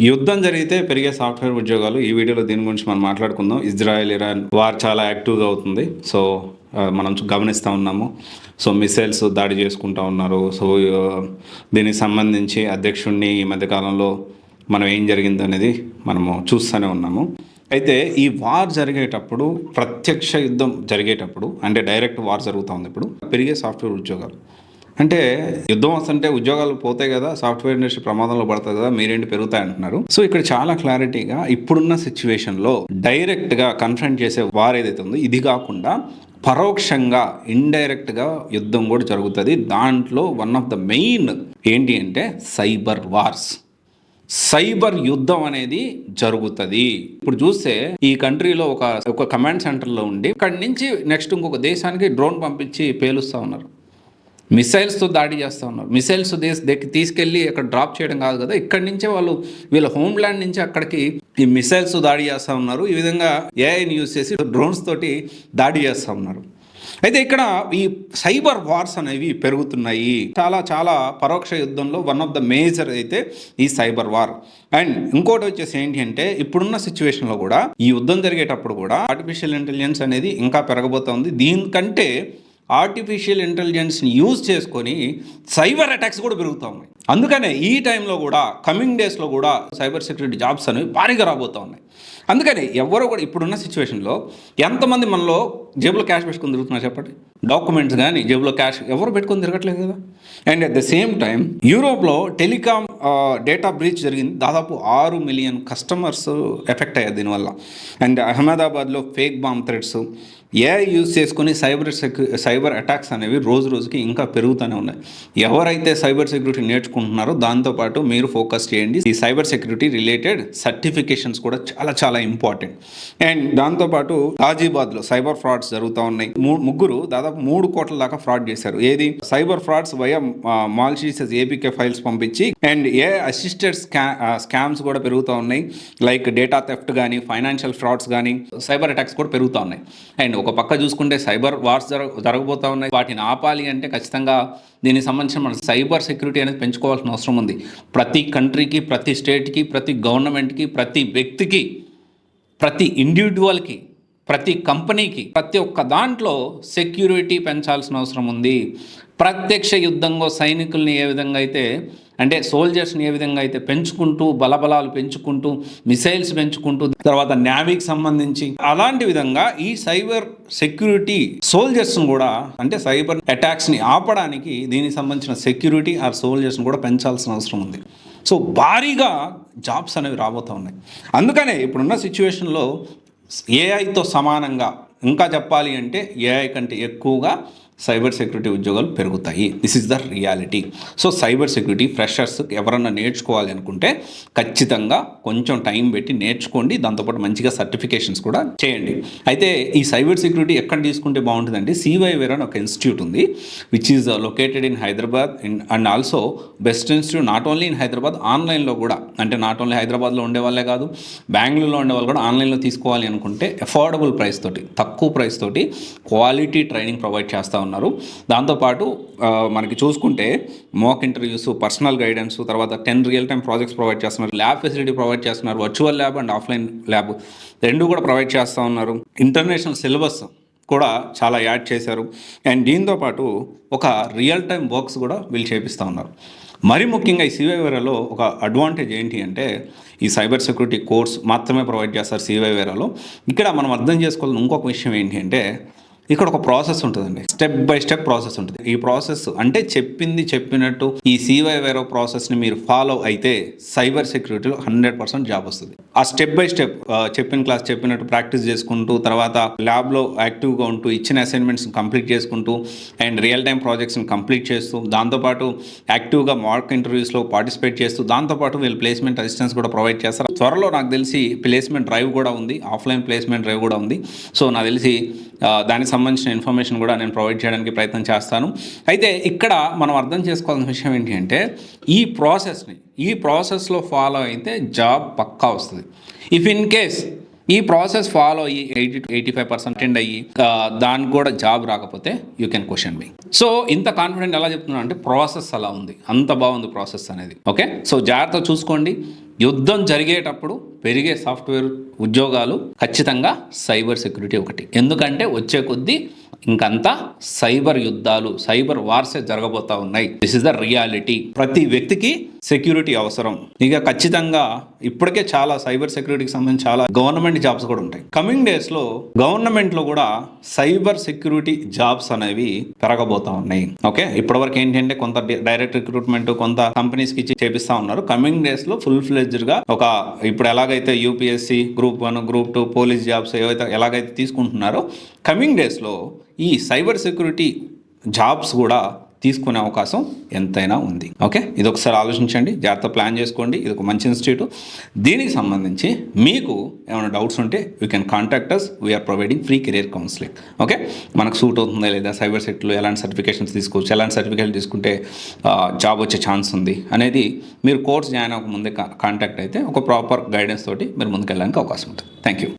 యుద్ధం జరిగితే పెరిగే సాఫ్ట్వేర్ ఉద్యోగాలు. ఈ వీడియోలో దీని గురించి మనం మాట్లాడుకుందాం. ఇజ్రాయెల్ ఇరాన్ వార్ చాలా యాక్టివ్గా అవుతుంది. సో మనం గమనిస్తూ ఉన్నాము. సో మిసైల్స్ దాడి చేసుకుంటూ ఉన్నారు. సో దీనికి సంబంధించి అధ్యక్షుడిని ఈ మధ్యకాలంలో మనం ఏం జరిగింది అనేది మనము చూస్తూనే ఉన్నాము. అయితే ఈ వార్ జరిగేటప్పుడు, ప్రత్యక్ష యుద్ధం జరిగేటప్పుడు, అంటే డైరెక్ట్ వార్ జరుగుతూ ఉంది ఇప్పుడు, పెరిగే సాఫ్ట్వేర్ ఉద్యోగాలు. అంటే యుద్ధం వస్తుంటే ఉద్యోగాలు పోతాయి కదా, సాఫ్ట్వేర్ ఇండస్ట్రీ ప్రమాదంలో పడుతుంది కదా, మీరేంటి పెరుగుతాయి అంటున్నారు. సో ఇక్కడ చాలా క్లారిటీగా ఇప్పుడున్న సిచ్యువేషన్లో డైరెక్ట్గా కన్ఫ్రంట్ చేసే వార్ ఏదైతే ఉందో ఇది కాకుండా పరోక్షంగా ఇండైరెక్ట్గా యుద్ధం కూడా జరుగుతుంది. దాంట్లో వన్ ఆఫ్ ద మెయిన్ ఏంటి అంటే సైబర్ వార్స్, సైబర్ యుద్ధం అనేది జరుగుతుంది. ఇప్పుడు చూస్తే ఈ కంట్రీలో ఒక కమాండ్ సెంటర్లో ఉండి ఇక్కడి నుంచి నెక్స్ట్ ఇంకొక దేశానికి డ్రోన్ పంపించి పేలుస్తూ ఉన్నారు. మిసైల్స్తో దాడి చేస్తూ ఉన్నారు. మిసైల్స్ తీసుకెళ్ళి అక్కడ డ్రాప్ చేయడం కాదు కదా, ఇక్కడి నుంచే వీళ్ళ హోమ్ల్యాండ్ నుంచి అక్కడికి ఈ మిసైల్స్ దాడి చేస్తూ ఉన్నారు. ఈ విధంగా ఏఐని యూజ్ చేసి డ్రోన్స్ తోటి దాడి చేస్తూ ఉన్నారు. అయితే ఇక్కడ ఈ సైబర్ వార్స్ అనేవి పెరుగుతున్నాయి. చాలా చాలా పరోక్ష యుద్ధంలో వన్ ఆఫ్ ద మేజర్ అయితే ఈ సైబర్ వార్. అండ్ ఇంకోటి వచ్చేసి ఏంటి అంటే ఇప్పుడున్న సిచ్యువేషన్లో కూడా ఈ యుద్ధం జరిగేటప్పుడు కూడా ఆర్టిఫిషియల్ ఇంటెలిజెన్స్ అనేది ఇంకా పెరగబోతోంది. దీనికంటే ఆర్టిఫిషియల్ ఇంటెలిజెన్స్ని యూజ్ చేసుకొని సైబర్ అటాక్స్ కూడా పెరుగుతూ ఉన్నాయి. అందుకనే ఈ టైంలో కూడా కమింగ్ డేస్లో కూడా సైబర్ సెక్యూరిటీ జాబ్స్ అనేవి భారీగా రాబోతూ ఉన్నాయి. అందుకని ఎవరో కూడా ఇప్పుడున్న సిచ్యువేషన్లో ఎంతమంది మనలో జేబులో క్యాష్ పెట్టుకొని తిరుగుతున్నారు చెప్పండి. డాక్యుమెంట్స్ కానీ జేబులో క్యాష్ ఎవరు పెట్టుకొని తిరగట్లేదు కదా. And at the same time యూరోప్లో టెలికాం డేటా బ్రీచ్ జరిగింది. దాదాపు 6 మిలియన్ కస్టమర్స్ ఎఫెక్ట్ అయ్యారు దీనివల్ల. అండ్ అహ్మదాబాద్లో fake bomb threats, AI use చేసుకుని సైబర్ అటాక్స్ అనేవి రోజు రోజుకి ఇంకా పెరుగుతూనే ఉన్నాయి. ఎవరైతే సైబర్ సెక్యూరిటీ నేర్చుకుంటున్నారో దాంతోపాటు మీరు ఫోకస్ చేయండి. ఈ సైబర్ సెక్యూరిటీ రిలేటెడ్ సర్టిఫికేషన్స్ కూడా చాలా చాలా ఇంపార్టెంట్. అండ్ దాంతోపాటు గాజియాబాద్లో సైబర్ ఫ్రాడ్స్ జరుగుతూ ఉన్నాయి. ముగ్గురు దాదాపు 3 కోట్ల దాకా ఫ్రాడ్ చేశారు. ఏది cyber frauds via malicious APK files పంపించి. అండ్ ఏఐ అసిస్టెడ్ స్కామ్స్ కూడా పెరుగుతూ ఉన్నాయి. లైక్ డేటా థెఫ్ట్ కానీ, ఫైనాన్షియల్ ఫ్రాడ్స్ కానీ, సైబర్ అటాక్స్ కూడా పెరుగుతూ ఉన్నాయి. అండ్ ఒక పక్క చూసుకుంటే సైబర్ వార్స్ జరగబోతూ ఉన్నాయి. వాటిని ఆపాలి అంటే ఖచ్చితంగా దీనికి సంబంధించిన మన సైబర్ సెక్యూరిటీ అనేది పెంచుకోవాల్సిన అవసరం ఉంది. ప్రతి కంట్రీకి, ప్రతి స్టేట్కి, ప్రతి గవర్నమెంట్కి, ప్రతి వ్యక్తికి, ప్రతి ఇండివిజువల్కి, ప్రతి కంపెనీకి, ప్రతి ఒక్క దాంట్లో సెక్యూరిటీ పెంచాల్సిన అవసరం ఉంది. ప్రత్యక్ష యుద్ధంలో సైనికుల్ని ఏ విధంగా అయితే, అంటే సోల్జర్స్ని ఏ విధంగా అయితే పెంచుకుంటూ, బలబలాలు పెంచుకుంటూ, మిసైల్స్ పెంచుకుంటూ, తర్వాత నేవీకి సంబంధించి అలాంటి విధంగా ఈ సైబర్ సెక్యూరిటీ సోల్జర్స్ని కూడా, అంటే సైబర్ అటాక్స్ని ఆపడానికి దీనికి సంబంధించిన సెక్యూరిటీ ఆర్ సోల్జర్స్ని కూడా పెంచాల్సిన అవసరం ఉంది. సో భారీగా జాబ్స్ అనేవి రాబోతూ ఉన్నాయి. అందుకనే ఇప్పుడున్న సిచ్యువేషన్లో ఏఐతో సమానంగా, ఇంకా చెప్పాలి అంటే ఏఐ కంటే ఎక్కువగా సైబర్ సెక్యూరిటీ ఉద్యోగాలు పెరుగుతాయి. This is the reality. So cyber security freshers ఎవరన్నా నేర్చుకోవాలి అనుకుంటే ఖచ్చితంగా కొంచెం టైం పెట్టి నేర్చుకోండి. దాంతోపాటు మంచిగా సర్టిఫికేషన్స్ కూడా చేయండి. అయితే ఈ సైబర్ సెక్యూరిటీ ఎక్కడ తీసుకుంటే బాగుంటుందంటే CYWare అని ఒక ఇన్స్టిట్యూట్ ఉంది, which is located in Hyderabad. And also best institute not only in Hyderabad, ఆన్లైన్లో కూడా. అంటే నాట్ ఓన్లీ హైదరాబాద్లో ఉండేవాళ్ళే కాదు, బెంగళూరులో ఉండేవాళ్ళు కూడా ఆన్లైన్లో తీసుకోవాలి అనుకుంటే అఫోర్డబుల్ ప్రైస్ తోటి, తక్కువ ప్రైస్ తోటి క్వాలిటీ ట్రైనింగ్ ప్రొవైడ్ చేస్తూ ఉన్నారు. దాంతోపాటు మనకి చూసుకుంటే మాక్ ఇంటర్వ్యూస్, పర్సనల్ గైడెన్స్, తర్వాత 10 రియల్ టైమ్ ప్రాజెక్ట్స్ ప్రొవైడ్ చేస్తున్నారు. ల్యాబ్ ఫెసిలిటీ ప్రొవైడ్ చేస్తున్నారు. Virtual lab and offline lab రెండు కూడా ప్రొవైడ్ చేస్తూ ఉన్నారు. ఇంటర్నేషనల్ సిలబస్ కూడా చాలా యాడ్ చేశారు. అండ్ దీంతోపాటు ఒక రియల్ టైమ్ వర్క్స్ కూడా వీళ్ళు చేపిస్తూ ఉన్నారు. మరి ముఖ్యంగా ఈ CYWareలో ఒక అడ్వాంటేజ్ ఏంటి అంటే ఈ సైబర్ సెక్యూరిటీ కోర్స్ మాత్రమే ప్రొవైడ్ చేస్తారు CYWareలో. ఇక్కడ మనం అర్థం చేసుకోవాల్సిన ఇంకొక విషయం ఏంటి అంటే ఇక్కడ ఒక ప్రాసెస్ ఉంటుందండి, స్టెప్ బై స్టెప్ ప్రాసెస్ ఉంటుంది. ఈ ప్రాసెస్ అంటే చెప్పింది చెప్పినట్టు ఈ CYWare ప్రాసెస్ని మీరు ఫాలో అయితే సైబర్ సెక్యూరిటీలో 100% జాబ్ వస్తుంది. ఆ స్టెప్ బై స్టెప్ చెప్పిన క్లాస్ చెప్పినట్టు ప్రాక్టీస్ చేసుకుంటూ, తర్వాత ల్యాబ్లో యాక్టివ్గా ఉంటూ, ఇచ్చిన అసైన్మెంట్స్ కంప్లీట్ చేసుకుంటూ, అండ్ రియల్ టైమ్ ప్రాజెక్ట్స్ని కంప్లీట్ చేస్తూ, దాంతోపాటు యాక్టివ్గా మాక్ ఇంటర్వ్యూస్లో పార్టిసిపేట్ చేస్తూ, దాంతోపాటు వీళ్ళు ప్లేస్మెంట్ అసిస్టెన్స్ కూడా ప్రొవైడ్ చేస్తారు. త్వరలో నాకు తెలిసి ప్లేస్మెంట్ డ్రైవ్ కూడా ఉంది, ఆఫ్లైన్ ప్లేస్మెంట్ డ్రైవ్ కూడా ఉంది. సో నాకు తెలిసి దానికి సంబంధించిన ఇన్ఫర్మేషన్ కూడా నేను ప్రొవైడ్ చేయడానికి ప్రయత్నం చేస్తాను. అయితే ఇక్కడ మనం అర్థం చేసుకోవాల్సిన విషయం ఏంటి అంటే ఈ ప్రాసెస్లో ఫాలో అయితే జాబ్ పక్కా వస్తుంది. ఇఫ్ ఇన్ కేస్ ఈ ప్రాసెస్ ఫాలో అయ్యి 80-85% అటెండ్ అయ్యి దానికి కూడా జాబ్ రాకపోతే you can question me. So ఇంత కాన్ఫిడెంట్ ఎలా చెప్తున్నాను అంటే ప్రాసెస్ అలా ఉంది, అంత బాగుంది ప్రాసెస్ అనేది. ఓకే, సో జాగ్రత్త చూసుకోండి. యుద్ధం జరిగేటప్పుడు పెరిగే సాఫ్ట్వేర్ ఉద్యోగాలు ఖచ్చితంగా సైబర్ సెక్యూరిటీ ఒకటి. ఎందుకంటే వచ్చే కొద్దీ ఇంకంతా సైబర్ యుద్ధాలు, సైబర్ వార్సే జరగబోతా ఉన్నాయి. This is the reality. ప్రతి వ్యక్తికి సెక్యూరిటీ అవసరం. ఇక ఖచ్చితంగా ఇప్పటికే చాలా సైబర్ సెక్యూరిటీకి సంబంధించి చాలా గవర్నమెంట్ జాబ్స్ కూడా ఉంటాయి. కమింగ్ డేస్లో గవర్నమెంట్లో కూడా సైబర్ సెక్యూరిటీ జాబ్స్ అనేవి పెరగబోతా ఉన్నాయి. ఓకే, ఇప్పటివరకు ఏంటంటే కొంత డైరెక్ట్ రిక్రూట్మెంట్ కొంత కంపెనీస్కి ఇచ్చి చేపిస్తా ఉన్నారు. కమింగ్ డేస్లో ఫుల్ ఫ్లెడ్జ్డ్గా ఒక ఇప్పుడు ఎలాగైతే UPSC, group 1, group 2 police jobs ఎలాగైతే తీసుకుంటున్నారో కమింగ్ డేస్లో ఈ సైబర్ సెక్యూరిటీ జాబ్స్ కూడా తీసుకునే అవకాశం ఎంతైనా ఉంది. ఓకే, ఇది ఒకసారి ఆలోచించండి, జాగ్రత్త ప్లాన్ చేసుకోండి. ఇది ఒక మంచి ఇన్స్టిట్యూట్. దీనికి సంబంధించి మీకు ఏమైనా డౌట్స్ ఉంటే you can contact us. We are providing free career counselling. Okay, మనకు సూట్ అవుతుందా లేదా, సైబర్ సెక్యూరిటీలో ఎలాంటి సర్టిఫికేషన్స్ తీసుకోవచ్చు, ఎలాంటి సర్టిఫికేషన్ తీసుకుంటే జాబ్ వచ్చే ఛాన్స్ ఉంది అనేది మీరు కోర్స్ జాయిన్ అవ్వక ముందే కాంటాక్ట్ అయితే ఒక ప్రాపర్ గైడెన్స్ తోటి మీరు ముందుకు వెళ్ళడానికి అవకాశం ఉంటుంది. Thank you.